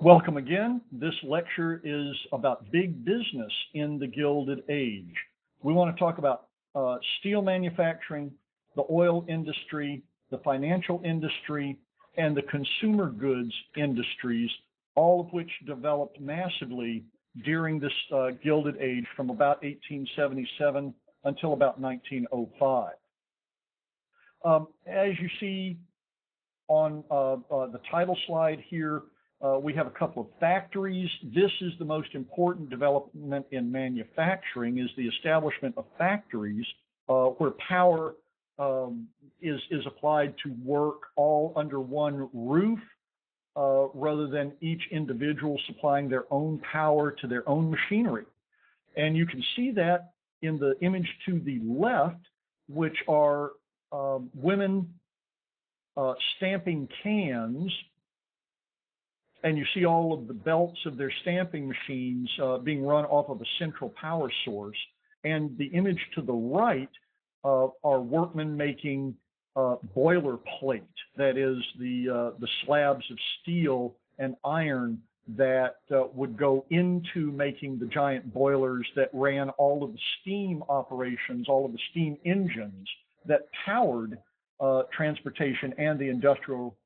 Welcome again. This lecture is about big business in the Gilded Age. We want to talk about steel manufacturing, the oil industry, the financial industry, and the consumer goods industries, all of which developed massively during this Gilded Age from about 1877 until about 1905. As you see on the title slide here, we have a couple of factories. This is the most important development in manufacturing, is the establishment of factories where power is applied to work all under one roof rather than each individual supplying their own power to their own machinery. And you can see that in the image to the left, which are women stamping cans. And you see all of the belts of their stamping machines being run off of a central power source. And the image to the right are workmen making boilerplate, that is the slabs of steel and iron that would go into making the giant boilers that ran all of the steam operations, all of the steam engines that powered transportation and the Industrial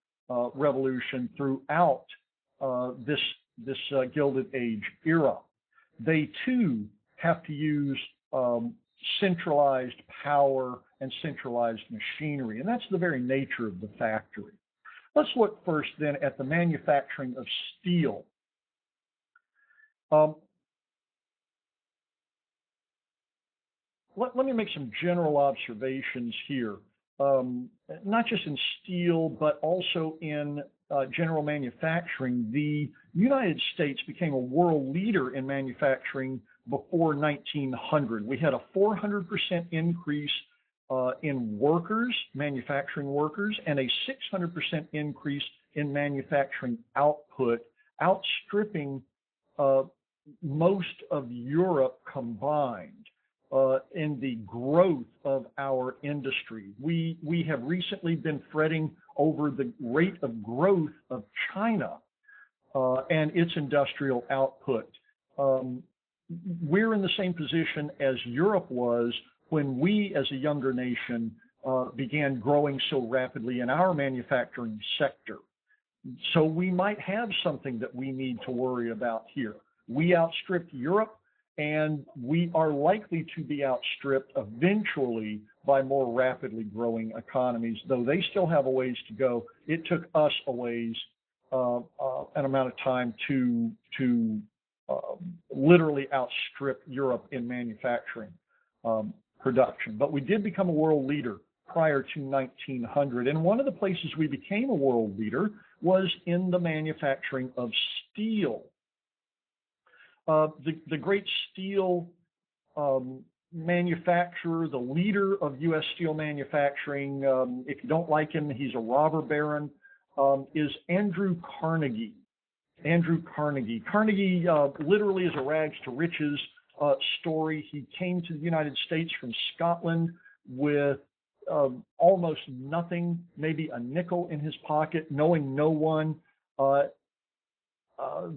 Revolution throughout this Gilded Age era. They too have to use centralized power and centralized machinery, and that's the very nature of the factory. Let's look first then at the manufacturing of steel. Let me make some general observations here, not just in steel, but also in general manufacturing. The United States became a world leader in manufacturing before 1900. We had a 400% increase in workers, manufacturing workers, and a 600% increase in manufacturing output, outstripping most of Europe combined in the growth of our industry. We have recently been fretting over the rate of growth of China and its industrial output. We're in the same position as Europe was when we, as a younger nation, began growing so rapidly in our manufacturing sector. So we might have something that we need to worry about here. We outstripped Europe, and we are likely to be outstripped eventually by more rapidly growing economies, though they still have a ways to go. It took us a ways, an amount of time to literally outstrip Europe in manufacturing production. But we did become a world leader prior to 1900. And one of the places we became a world leader was in the manufacturing of steel. The great steel manufacturer, the leader of U.S. steel manufacturing, if you don't like him, he's a robber baron, is Andrew Carnegie. Andrew Carnegie. Carnegie literally is a rags to riches story. He came to the United States from Scotland with almost nothing, maybe a nickel in his pocket, knowing no one.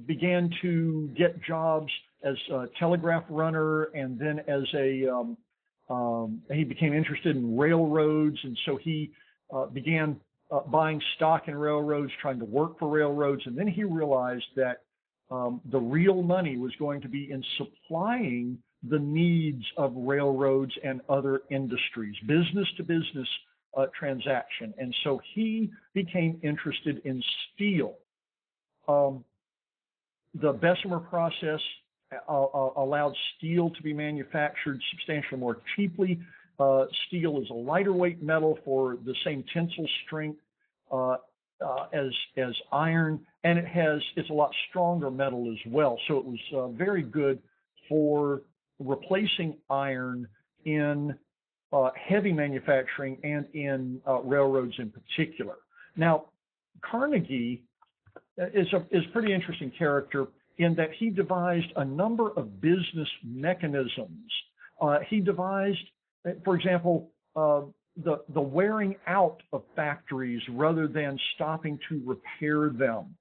Began to get jobs as a telegraph runner, and then as he became interested in railroads, and so he began buying stock in railroads, trying to work for railroads, and then he realized that the real money was going to be in supplying the needs of railroads and other industries, business to business transaction, and so he became interested in steel. The Bessemer process allowed steel to be manufactured substantially more cheaply. Steel is a lighter weight metal for the same tensile strength as iron, and it's a lot stronger metal as well. So it was very good for replacing iron in heavy manufacturing and in railroads in particular. Now, Carnegie is a pretty interesting character in that he devised a number of business mechanisms. He devised, for example, the wearing out of factories rather than stopping to repair them.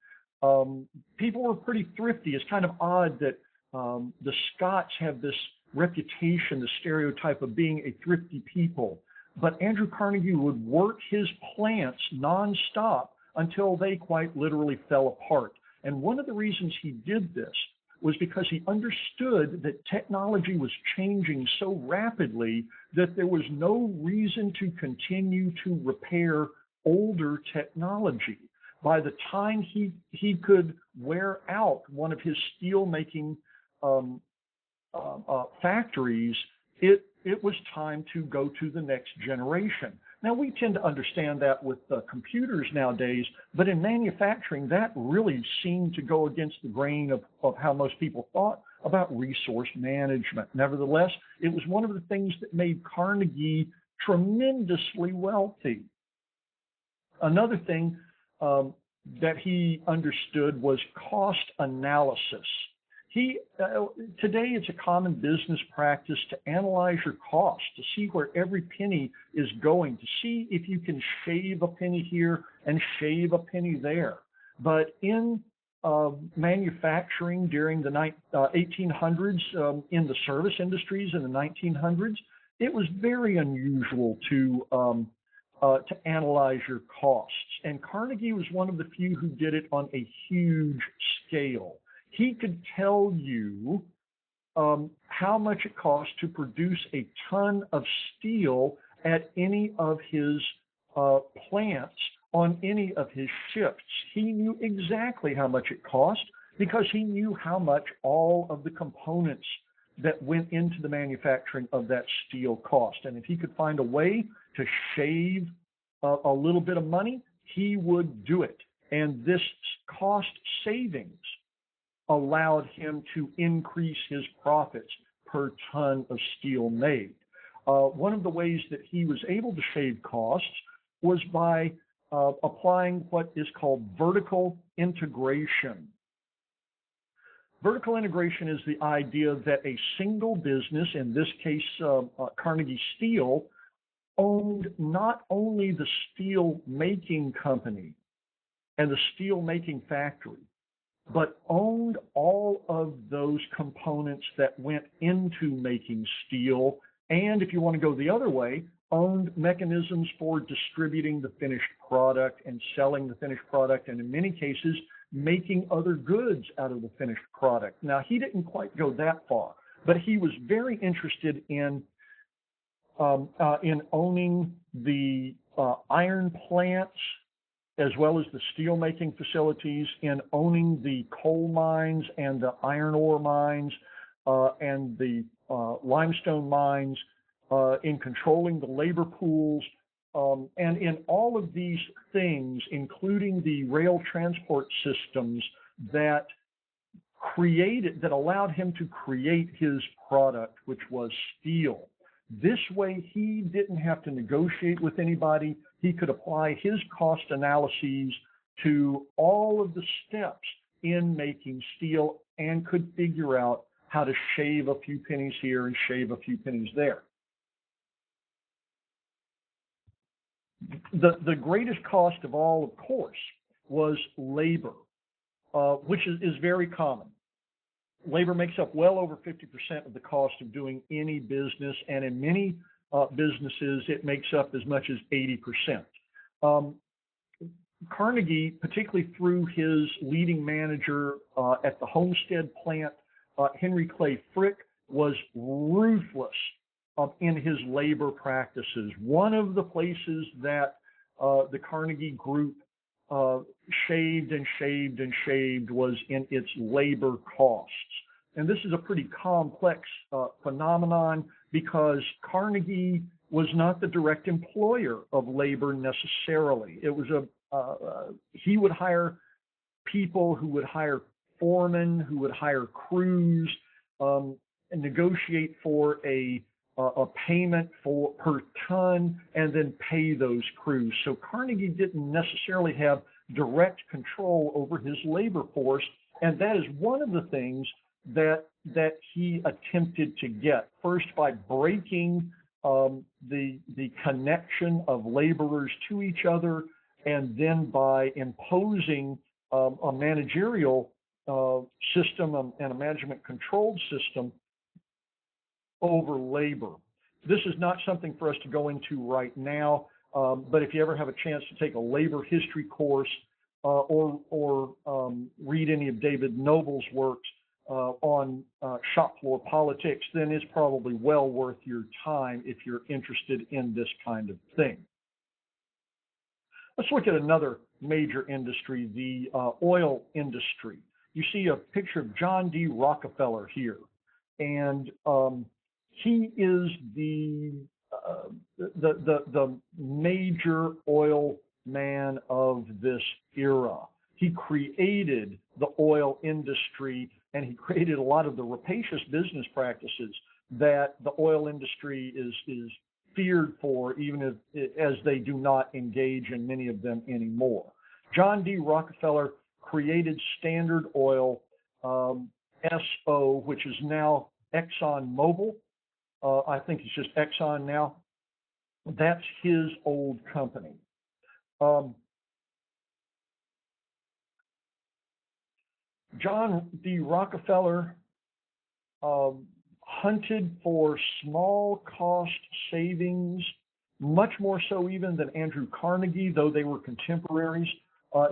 People were pretty thrifty. It's kind of odd that the Scots have this reputation, the stereotype of being a thrifty people. But Andrew Carnegie would work his plants nonstop until they quite literally fell apart. And one of the reasons he did this was because he understood that technology was changing so rapidly that there was no reason to continue to repair older technology. By the time he could wear out one of his steel making factories, it was time to go to the next generation. Now, we tend to understand that with computers nowadays, but in manufacturing, that really seemed to go against the grain of how most people thought about resource management. Nevertheless, it was one of the things that made Carnegie tremendously wealthy. Another thing that he understood was cost analysis. Today it's a common business practice to analyze your costs, to see where every penny is going, to see if you can shave a penny here and shave a penny there. But in manufacturing during the 1800s, in the service industries in the 1900s, it was very unusual to analyze your costs. And Carnegie was one of the few who did it on a huge scale. He could tell you how much it costs to produce a ton of steel at any of his plants on any of his shifts. He knew exactly how much it cost because he knew how much all of the components that went into the manufacturing of that steel cost. And if he could find a way to shave a little bit of money, he would do it. And this cost savings allowed him to increase his profits per ton of steel made. One of the ways that he was able to shave costs was by applying what is called vertical integration. Vertical integration is the idea that a single business, in this case Carnegie Steel, owned not only the steel making company and the steel making factory, but owned all of those components that went into making steel, and if you want to go the other way, owned mechanisms for distributing the finished product and selling the finished product, and in many cases, making other goods out of the finished product. Now, he didn't quite go that far, but he was very interested in owning the iron plants as well as the steel-making facilities, in owning the coal mines and the iron ore mines and the limestone mines, in controlling the labor pools, and in all of these things, including the rail transport systems that allowed him to create his product, which was steel. This way, he didn't have to negotiate with anybody. He could apply his cost analyses to all of the steps in making steel and could figure out how to shave a few pennies here and shave a few pennies there. The greatest cost of all, of course, was labor, which is very common. Labor makes up well over 50% of the cost of doing any business, and in many businesses, it makes up as much as 80%. Carnegie, particularly through his leading manager at the Homestead plant, Henry Clay Frick, was ruthless in his labor practices. One of the places that the Carnegie Group shaved and shaved and shaved was in its labor costs. And this is a pretty complex phenomenon because Carnegie was not the direct employer of labor necessarily. It was he would hire people who would hire foremen, who would hire crews, and negotiate for a payment per ton, and then pay those crews. So Carnegie didn't necessarily have direct control over his labor force, and that is one of the things that he attempted to get. First, by breaking the connection of laborers to each other, and then by imposing a managerial system and a management controlled system over labor. This is not something for us to go into right now, but if you ever have a chance to take a labor history course or read any of David Noble's works on shop floor politics, then it's probably well worth your time if you're interested in this kind of thing. Let's look at another major industry, the oil industry. You see a picture of John D. Rockefeller here, and he is the major oil man of this era. He created the oil industry, and he created a lot of the rapacious business practices that the oil industry is feared for, even as they do not engage in many of them anymore. John D. Rockefeller created Standard Oil, SO, which is now Exxon Mobil. I think it's just Exxon now. That's his old company. John D. Rockefeller hunted for small cost savings, much more so even than Andrew Carnegie, though they were contemporaries.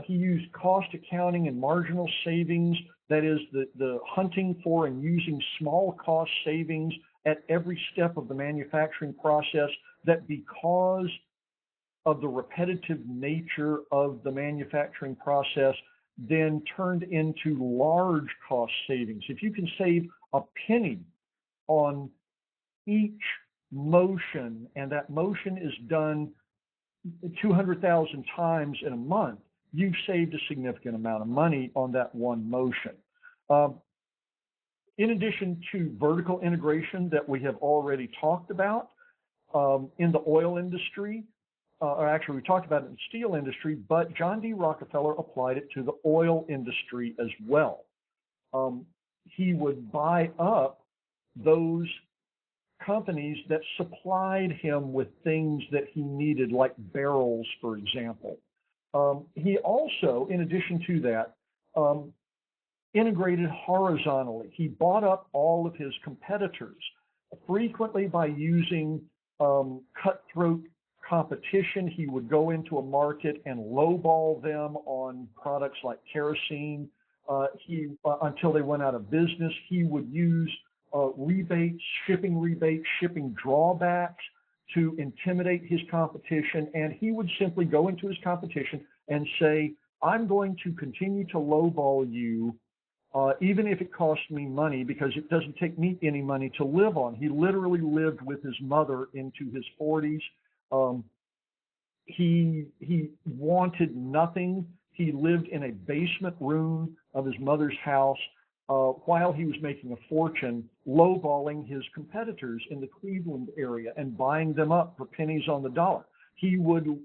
He used cost accounting and marginal savings, that is the hunting for and using small cost savings at every step of the manufacturing process, that because of the repetitive nature of the manufacturing process, then turned into large cost savings. If you can save a penny on each motion, and that motion is done 200,000 times in a month, you've saved a significant amount of money on that one motion. In addition to vertical integration that we have already talked about in the oil industry, or actually we talked about it in the steel industry, but John D. Rockefeller applied it to the oil industry as well. He would buy up those companies that supplied him with things that he needed, like barrels, for example. He also, in addition to that, integrated horizontally. He bought up all of his competitors, frequently by using cutthroat competition. He would go into a market and lowball them on products like kerosene until they went out of business. He would use rebates, shipping drawbacks to intimidate his competition, and he would simply go into his competition and say, I'm going to continue to lowball you even if it costs me money, because it doesn't take me any money to live on. He literally lived with his mother into his 40s. He wanted nothing. He lived in a basement room of his mother's house while he was making a fortune, lowballing his competitors in the Cleveland area and buying them up for pennies on the dollar. He would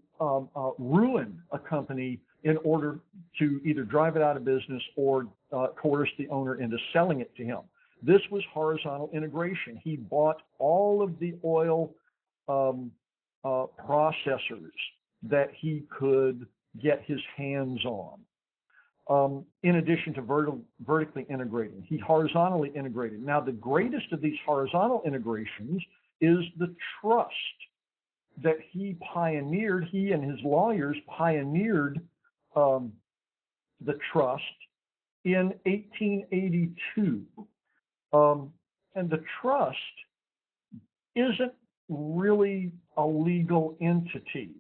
ruin a company in order to either drive it out of business or coerce the owner into selling it to him. This was horizontal integration. He bought all of the oil processors that he could get his hands on. In addition to vertically integrating, he horizontally integrated. Now, the greatest of these horizontal integrations is the trust that he pioneered. He and his lawyers pioneered the trust in 1882. And the trust isn't really a legal entity.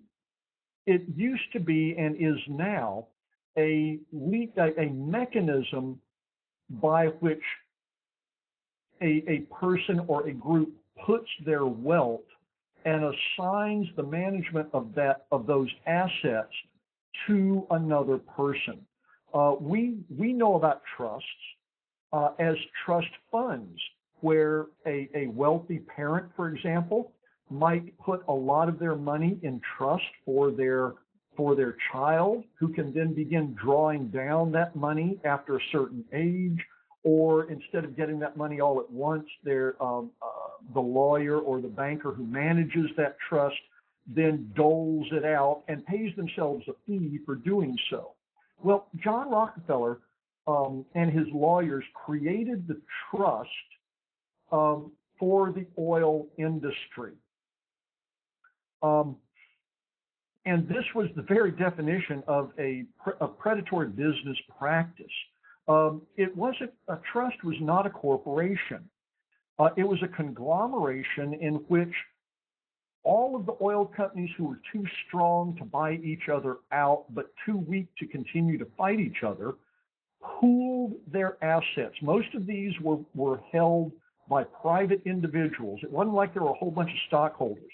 It used to be and is now a mechanism by which a person or a group puts their wealth and assigns the management of those assets to another person. We know about trusts as trust funds, where a wealthy parent, for example, might put a lot of their money in trust for their child, who can then begin drawing down that money after a certain age, or instead of getting that money all at once, the lawyer or the banker who manages that trust then doles it out and pays themselves a fee for doing so. Well, John Rockefeller and his lawyers created the trust for the oil industry. And this was the very definition of a predatory business practice. It wasn't, a trust was not a corporation. It was a conglomeration in which all of the oil companies who were too strong to buy each other out, but too weak to continue to fight each other, pooled their assets. Most of these were held by private individuals. It wasn't like there were a whole bunch of stockholders.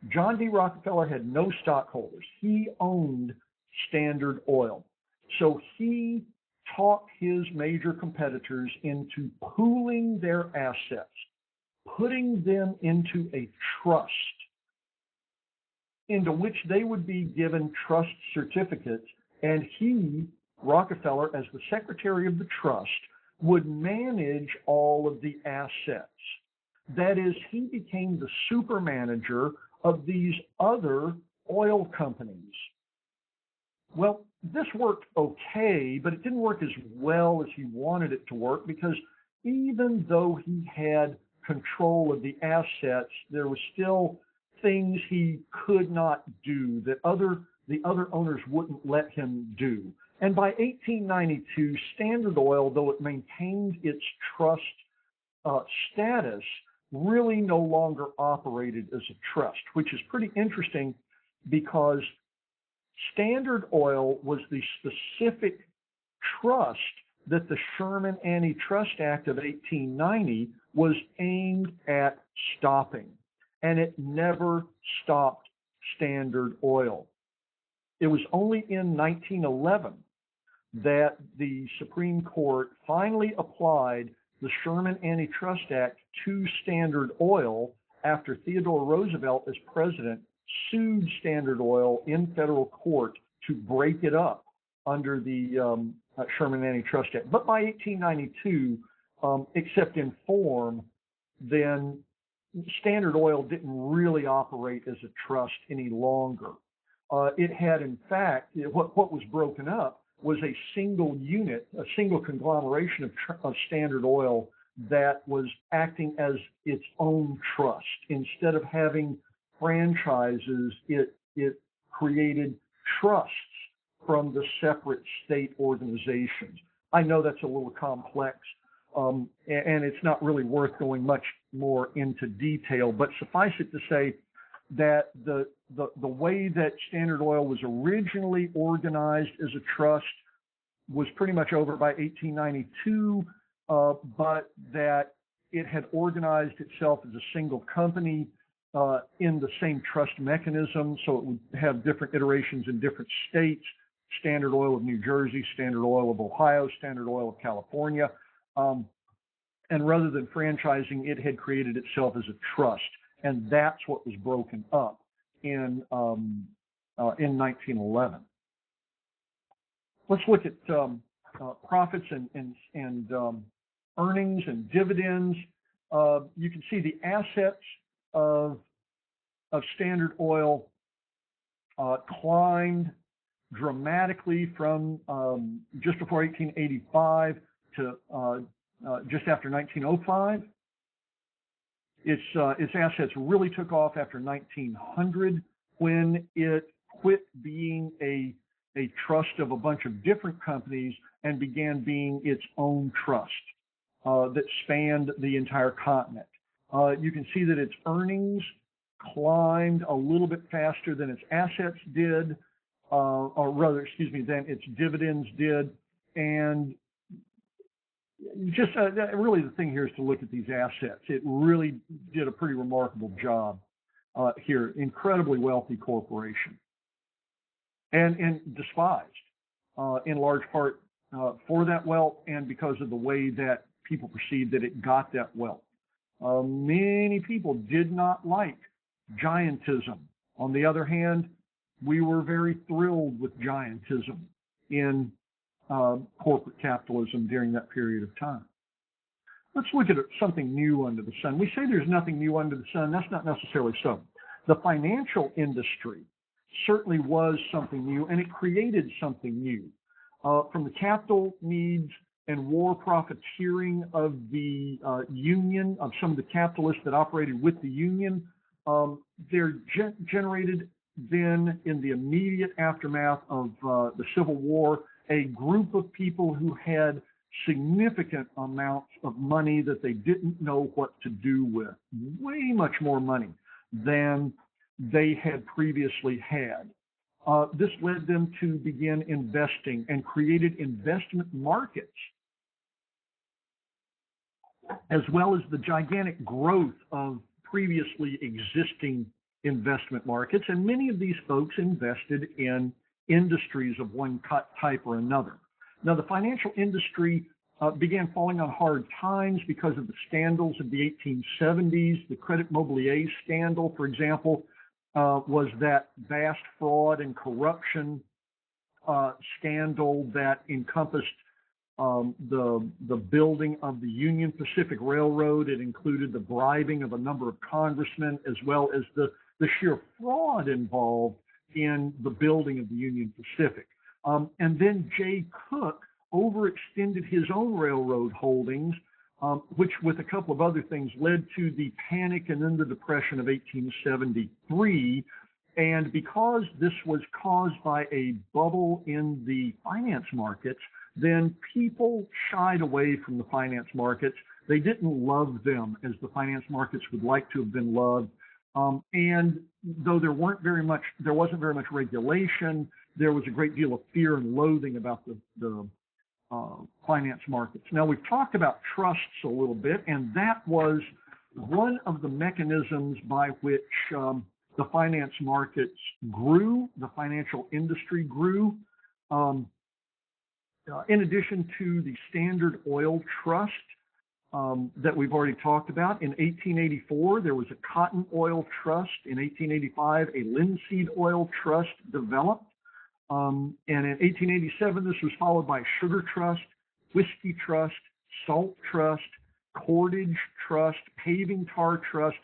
John D. Rockefeller had no stockholders. He owned Standard Oil. So he talked his major competitors into pooling their assets, putting them into a trust into which they would be given trust certificates, and he, Rockefeller, as the secretary of the trust, would manage all of the assets. That is, he became the super manager of these other oil companies. Well, this worked okay, but it didn't work as well as he wanted it to work, because even though he had control of the assets, there was still things he could not do that the other owners wouldn't let him do. And by 1892, Standard Oil, though it maintained its trust status, really no longer operated as a trust, which is pretty interesting because Standard Oil was the specific trust that the Sherman Antitrust Act of 1890 was aimed at stopping, and it never stopped Standard Oil. It was only in 1911 that the Supreme Court finally applied the Sherman Antitrust Act to Standard Oil after Theodore Roosevelt, as president, sued Standard Oil in federal court to break it up under the Sherman Antitrust Act. But by 1892, except in form, then Standard Oil didn't really operate as a trust any longer. It had, in fact, what was broken up was a single unit, a single conglomeration of Standard Oil that was acting as its own trust. Instead of having franchises, it created trusts from the separate state organizations. I know that's a little complex, and it's not really worth going much more into detail, but suffice it to say that the way that Standard Oil was originally organized as a trust was pretty much over by 1892, but that it had organized itself as a single company in the same trust mechanism, so it would have different iterations in different states: Standard Oil of New Jersey, Standard Oil of Ohio, Standard Oil of California. And rather than franchising, it had created itself as a trust, and that's what was broken up in 1911. Let's look at profits and earnings and dividends. You can see the assets of Standard Oil climbed dramatically from just before 1885 to just after 1905. Its assets really took off after 1900, when it quit being a trust of a bunch of different companies and began being its own trust that spanned the entire continent. You can see that its earnings climbed a little bit faster than its assets did, or rather, excuse me, than its dividends did. And just really the thing here is to look at these assets. It really did a pretty remarkable job here. Incredibly wealthy corporation, and despised in large part for that wealth and because of the way that people perceived that it got that wealth. Many people did not like giantism. On the other hand, we were very thrilled with giantism in corporate capitalism during that period of time. Let's look at something new under the sun. We say there's nothing new under the sun. That's not necessarily so. The financial industry certainly was something new, and it created something new. from the capital needs and war profiteering of the Union, of some of the capitalists that operated with the Union. They're generated then in the immediate aftermath of the Civil War, a group of people who had significant amounts of money that they didn't know what to do with, way much more money than they had previously had. This led them to begin investing and created investment markets, as well as the gigantic growth of previously existing investment markets. And many of these folks invested in industries of one type or another. Now, the financial industry began falling on hard times because of the scandals of the 1870s. The Credit Mobilier scandal, for example, was that vast fraud and corruption scandal that encompassed the building of the Union Pacific Railroad. It included the bribing of a number of congressmen, as well as the sheer fraud involved in the building of the Union Pacific. And then Jay Cooke overextended his own railroad holdings, which with a couple of other things led to the panic and then the Depression of 1873. And because this was caused by a bubble in the finance markets, then people shied away from the finance markets. They didn't love them as the finance markets would like to have been loved. And though there wasn't very much regulation, there was a great deal of fear and loathing about the finance markets. Now, we've talked about trusts a little bit, and that was one of the mechanisms by which the finance markets grew, the financial industry grew. In addition to the Standard Oil Trust that we've already talked about, in 1884, there was a Cotton Oil Trust. In 1885, a Linseed Oil Trust developed. And in 1887, this was followed by Sugar Trust, Whiskey Trust, Salt Trust, Cordage Trust, Paving Tar Trust,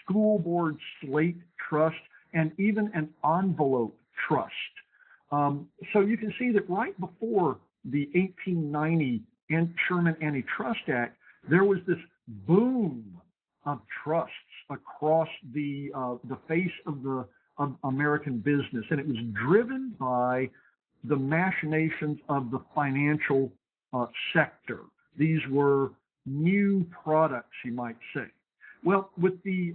School Board Slate Trust, and even an Envelope Trust. So you can see that right before the 1890 Sherman Antitrust Act, there was this boom of trusts across the face of American business, and it was driven by the machinations of the financial sector. These were new products, you might say. Well, with the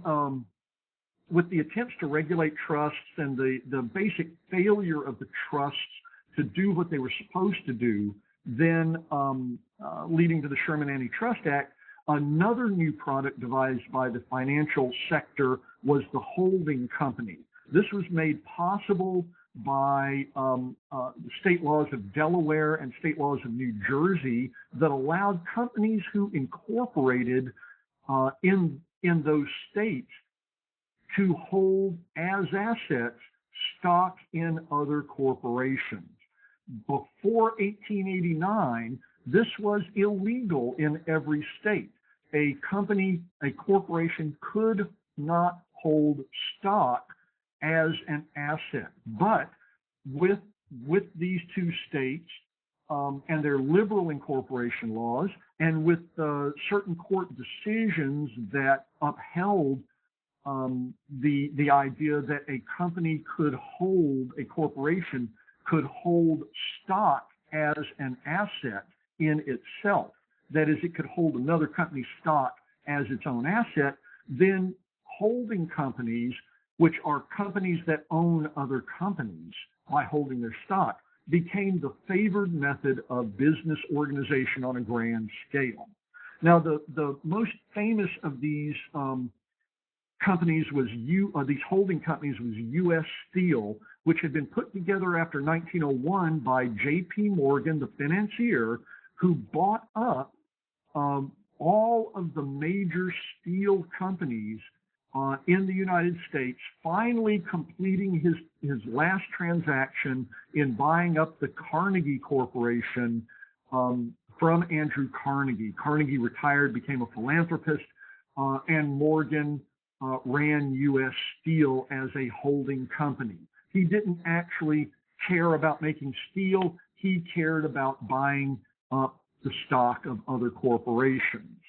attempts to regulate trusts and the basic failure of the trusts to do what they were supposed to do, then leading to the Sherman Antitrust Act, another new product devised by the financial sector was the holding company. This was made possible by state laws of Delaware and state laws of New Jersey that allowed companies who incorporated in those states to hold as assets stock in other corporations. Before 1889, this was illegal in every state. A corporation could not hold stock as an asset. But with these two states and their liberal incorporation laws, and with certain court decisions that upheld the idea that a corporation could hold stock as an asset in itself, that is, it could hold another company's stock as its own asset, then holding companies, which are companies that own other companies by holding their stock, became the favored method of business organization on a grand scale. Now, the most famous of these companies these holding companies was U.S. Steel, which had been put together after 1901 by J.P. Morgan, the financier, who bought up all of the major steel companies in the United States, finally completing his last transaction in buying up the Carnegie Corporation from Andrew Carnegie. Carnegie retired, became a philanthropist, and Morgan ran U.S. Steel as a holding company. He didn't actually care about making steel. he cared about buying up the stock of other corporations.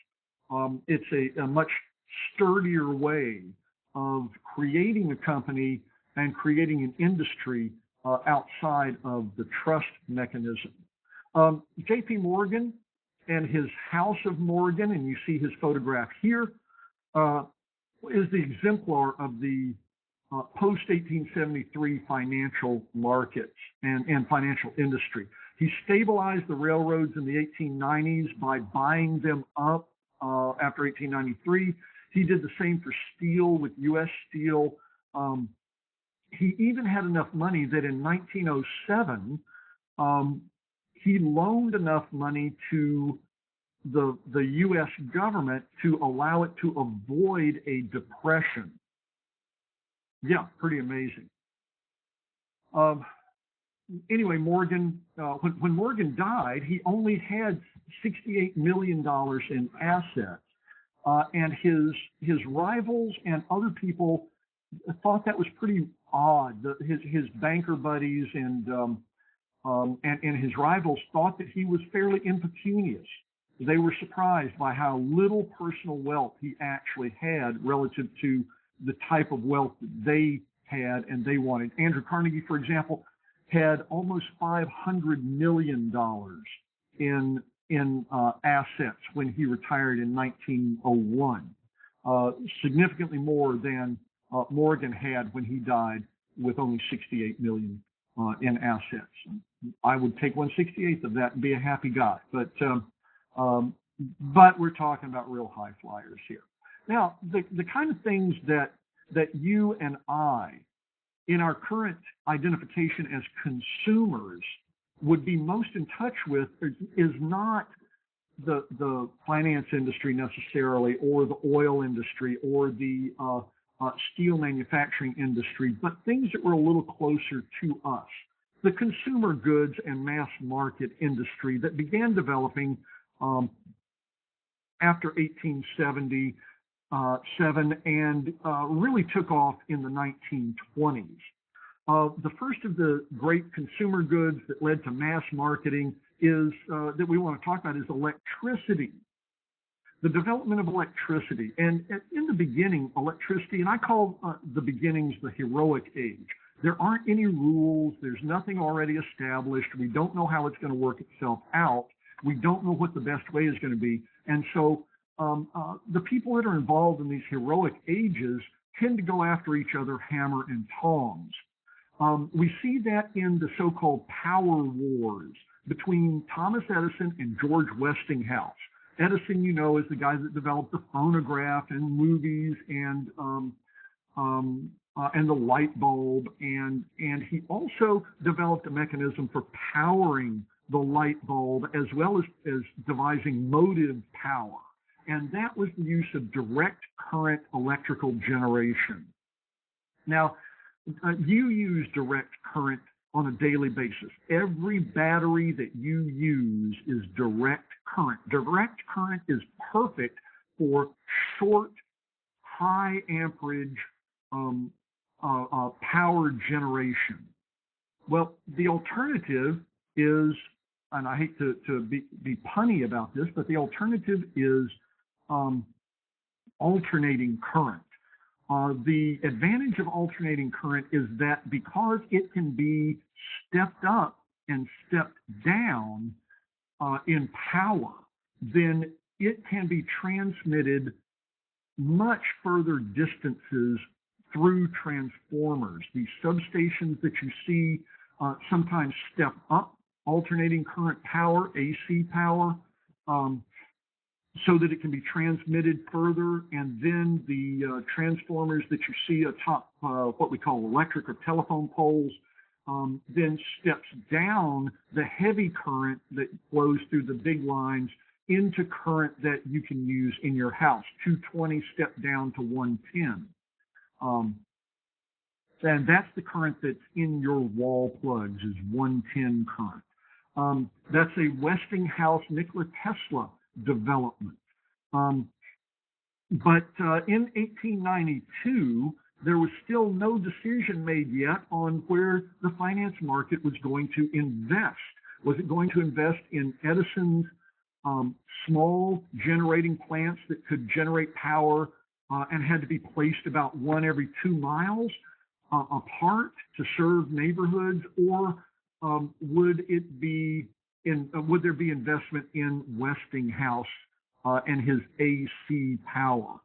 It's a much sturdier way of creating a company and creating an industry outside of the trust mechanism. J.P. Morgan and his House of Morgan, and you see his photograph here, is the exemplar of the post-1873 financial markets and financial industry. He stabilized the railroads in the 1890s by buying them up after 1893. He did the same for steel with U.S. Steel. He even had enough money that in 1907, he loaned enough money to the U.S. government to allow it to avoid a depression. Yeah, pretty amazing. Anyway, Morgan, when Morgan died, he only had $68 million in assets. And his rivals and other people thought that was pretty odd. His banker buddies and his rivals thought that he was fairly impecunious. They were surprised by how little personal wealth he actually had relative to the type of wealth that they had and they wanted. Andrew Carnegie, for example, had almost $500 million in assets when he retired in 1901, significantly more than Morgan had when he died with only $68 million in assets. I would take 1/68 of that and be a happy guy, but we're talking about real high flyers here. Now, the kind of things that you and I, in our current identification as consumers, would be most in touch with is not the finance industry necessarily, or the oil industry, or the steel manufacturing industry, but things that were a little closer to us. The consumer goods and mass market industry that began developing after 1877 and really took off in the 1920s. The first of the great consumer goods that led to mass marketing is that we want to talk about is electricity. The development of electricity. And in the beginning, electricity, and I call the beginnings the heroic age. There aren't any rules. There's nothing already established. We don't know how it's going to work itself out. We don't know what the best way is going to be. And so the people that are involved in these heroic ages tend to go after each other hammer and tongs. We see that in the so-called power wars between Thomas Edison and George Westinghouse. Edison, you know, is the guy that developed the phonograph and movies and the light bulb, and he also developed a mechanism for powering the light bulb as well as devising motive power. And that was the use of direct current electrical generation. Now, you use direct current on a daily basis. Every battery that you use is direct current. Direct current is perfect for short, high amperage power generation. Well, the alternative is, and I hate to be punny about this, but the alternative is alternating current. The advantage of alternating current is that because it can be stepped up and stepped down in power, then it can be transmitted much further distances through transformers. These substations that you see sometimes step up alternating current power, AC power, so that it can be transmitted further, and then the transformers that you see atop what we call electric or telephone poles then steps down the heavy current that flows through the big lines into current that you can use in your house. 220 step down to 110. And that's the current that's in your wall plugs, is 110 current. That's a Westinghouse Nikola Tesla development. But in 1892, there was still no decision made yet on where the finance market was going to invest. Was it going to invest in Edison's small generating plants that could generate power and had to be placed about one every 2 miles apart to serve neighborhoods, or would there be investment in Westinghouse and his AC power?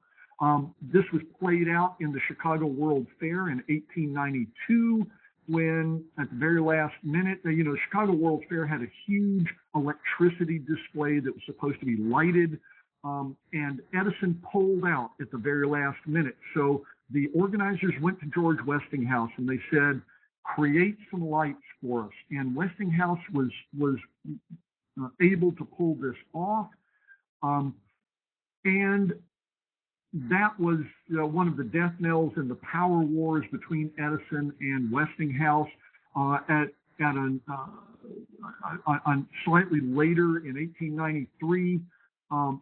This was played out in the Chicago World Fair in 1892, when at the very last minute, the Chicago World Fair had a huge electricity display that was supposed to be lighted, and Edison pulled out at the very last minute. So the organizers went to George Westinghouse and they said, create some lights for us. And Westinghouse was able to pull this off. And that was one of the death knells in the power wars between Edison and Westinghouse. Slightly later in 1893,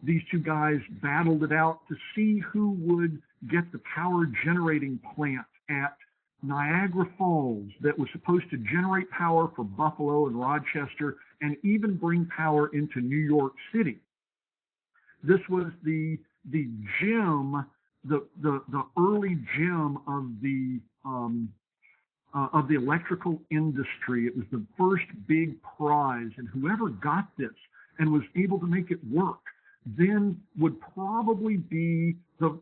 these two guys battled it out to see who would get the power generating plant at Niagara Falls that was supposed to generate power for Buffalo and Rochester and even bring power into New York City. This was the gem, the early gem of the electrical industry. It was the first big prize, and whoever got this and was able to make it work then would probably be the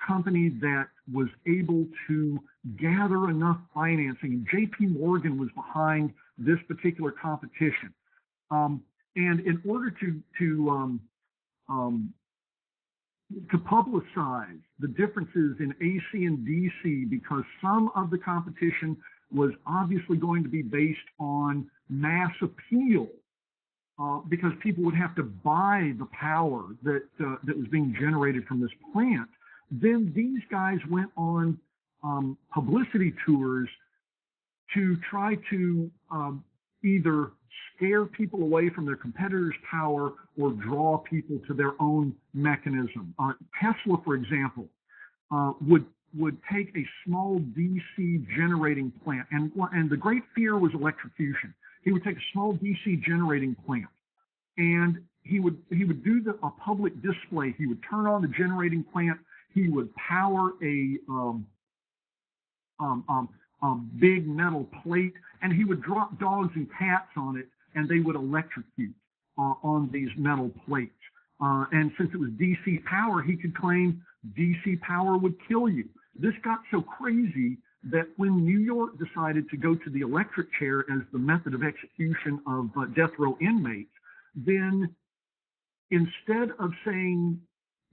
company that was able to gather enough financing. And J.P. Morgan was behind this particular competition. And in order to publicize the differences in AC and DC, because some of the competition was obviously going to be based on mass appeal, because people would have to buy the power that was being generated from this plant. Then these guys went on publicity tours to try to either scare people away from their competitors' power or draw people to their own mechanism. Tesla, for example, would take a small DC generating plant, and the great fear was electrocution. He would take a small DC generating plant, and he would do a public display. He would turn on the generating plant. He would power a big metal plate, and he would drop dogs and cats on it, and they would electrocute on these metal plates. And since it was DC power, he could claim DC power would kill you. This got so crazy that when New York decided to go to the electric chair as the method of execution of death row inmates, then instead of saying,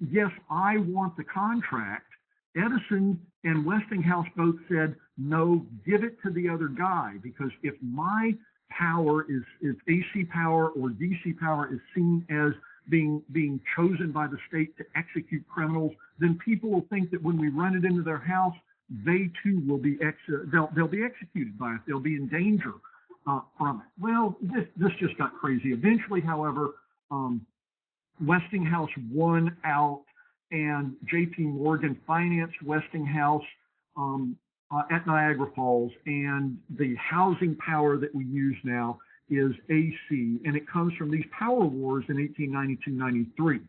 yes, I want the contract, Edison and Westinghouse both said, no, give it to the other guy, because if my power is AC power or DC power is seen as being chosen by the state to execute criminals, then people will think that when we run it into their house, they too will be they'll be executed by it. They'll be in danger from it. Well, this just got crazy. Eventually, however, Westinghouse won out, and J.P. Morgan financed Westinghouse at Niagara Falls, and the housing power that we use now is AC, and it comes from these power wars in 1892-93.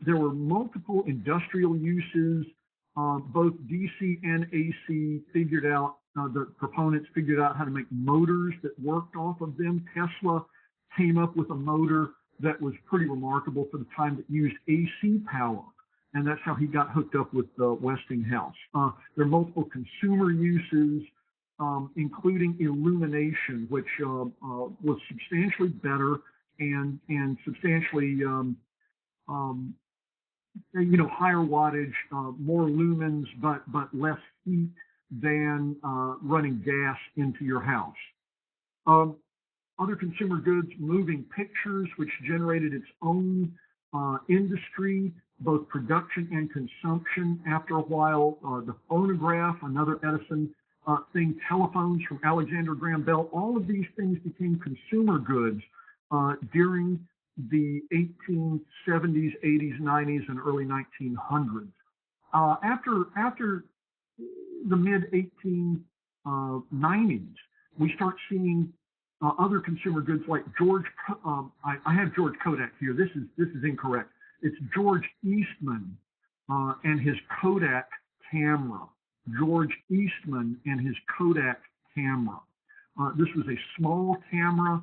There were multiple industrial uses. Both DC and AC figured out, the proponents figured out how to make motors that worked off of them. Tesla came up with a motor that was pretty remarkable for the time that used AC power, and that's how he got hooked up with Westinghouse. There are multiple consumer uses, including illumination, which was substantially better and substantially higher wattage, more lumens, but less heat than running gas into your house. Other consumer goods, moving pictures, which generated its own industry, both production and consumption. After a while, the phonograph, another Edison thing, telephones from Alexander Graham Bell, all of these things became consumer goods during the 1870s, 80s, 90s, and early 1900s. After the mid 1890s, we start seeing other consumer goods like I have George Kodak here. This is incorrect. It's George Eastman and his Kodak camera. George Eastman and his Kodak camera. This was a small camera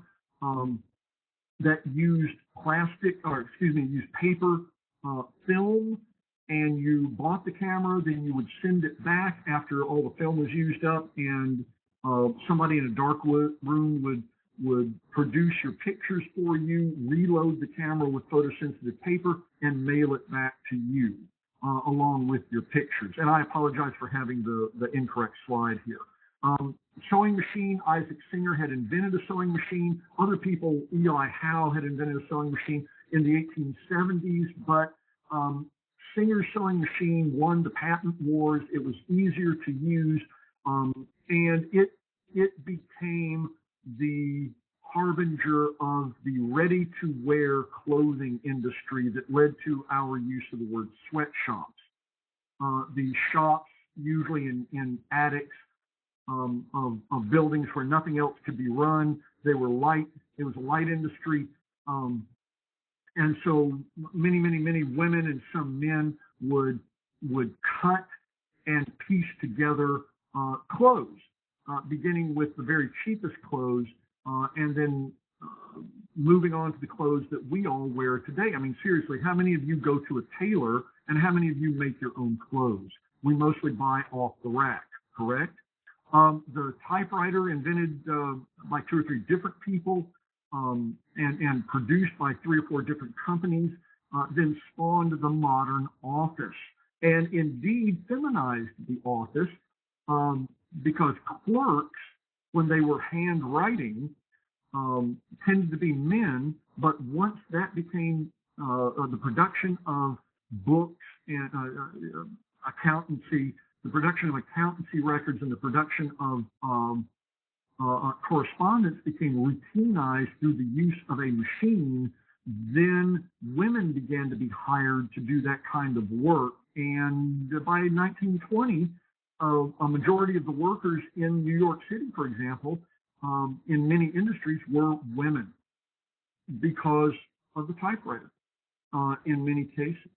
that used used paper film, and you bought the camera, then you would send it back after all the film was used up, and somebody in a dark room would produce your pictures for you, reload the camera with photosensitive paper, and mail it back to you along with your pictures. And I apologize for having the incorrect slide here. Sewing machine, Isaac Singer had invented a sewing machine. Other people, Eli Howe had invented a sewing machine in the 1870s, but Singer's sewing machine won the patent wars. It was easier to use, and it became the harbinger of the ready-to-wear clothing industry that led to our use of the word sweatshops. The shops, usually in attics of buildings where nothing else could be run. They were light. It was a light industry. And so many women and some men would cut and piece together clothes, beginning with the very cheapest clothes, and then moving on to the clothes that we all wear today. I mean, seriously, how many of you go to a tailor, and how many of you make your own clothes? We mostly buy off the rack, correct? The typewriter, invented by 2 or 3 different people, and produced by 3 or 4 different companies, then spawned the modern office, and indeed feminized the office, because clerks, when they were handwriting, tended to be men. But once that became the production of books and accountancy, the production of accountancy records and the production of correspondence became routinized through the use of a machine, then women began to be hired to do that kind of work. And by 1920, a majority of the workers in New York City, for example, in many industries were women because of the typewriter in many cases.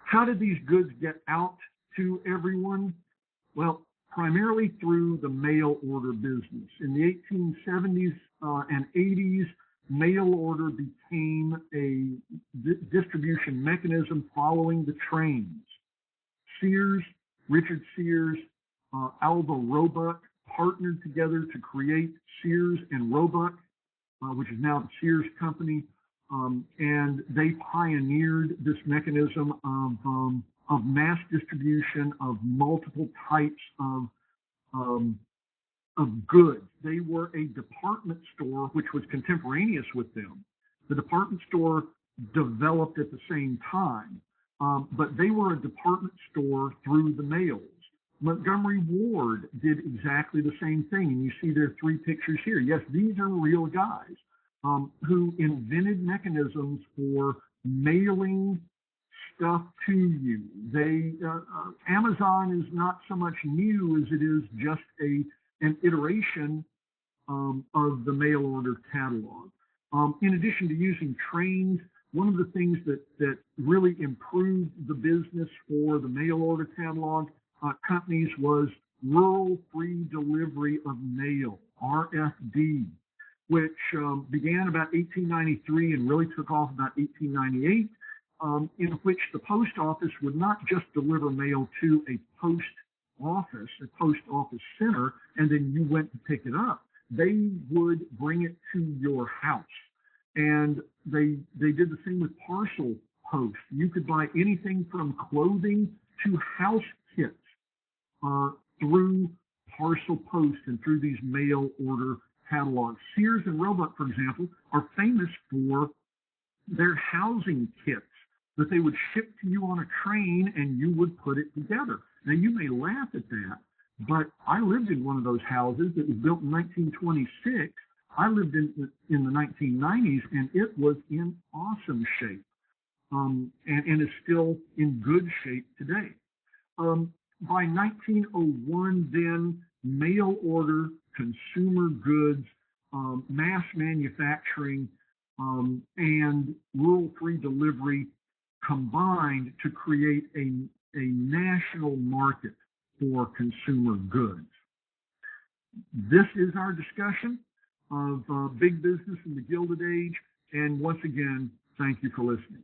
How did these goods get out to everyone? Well, primarily through the mail order business. In the 1870s and 80s, mail order became a distribution mechanism following the trains. Richard Sears, Alva Roebuck partnered together to create Sears and Roebuck, which is now the Sears Company, and they pioneered this mechanism of mass distribution of multiple types of goods. They were a department store which was contemporaneous with them. The department store developed at the same time, but they were a department store through the mails. Montgomery Ward did exactly the same thing, and you see their 3 pictures here. Yes, these are real guys who invented mechanisms for mailing stuff to you. Amazon is not so much new as it is just an iteration of the mail order catalog. In addition to using trains, one of the things that really improved the business for the mail order catalog companies was Rural Free Delivery of Mail, RFD, which began about 1893 and really took off about 1898, in which the post office would not just deliver mail to a post office center, and then you went to pick it up. They would bring it to your house. And they did the same with parcel post. You could buy anything from clothing to house kits through parcel post and through these mail order catalogs. Sears and Roebuck, for example, are famous for their housing kits that they would ship to you on a train, and you would put it together. Now, you may laugh at that, but I lived in one of those houses that was built in 1926. I lived in the 1990s, and it was in awesome shape, and is still in good shape today. By 1901, then, mail order consumer goods mass manufacturing and rural free delivery combined to create a national market for consumer goods. This is our discussion of big business in the Gilded Age. And once again, thank you for listening.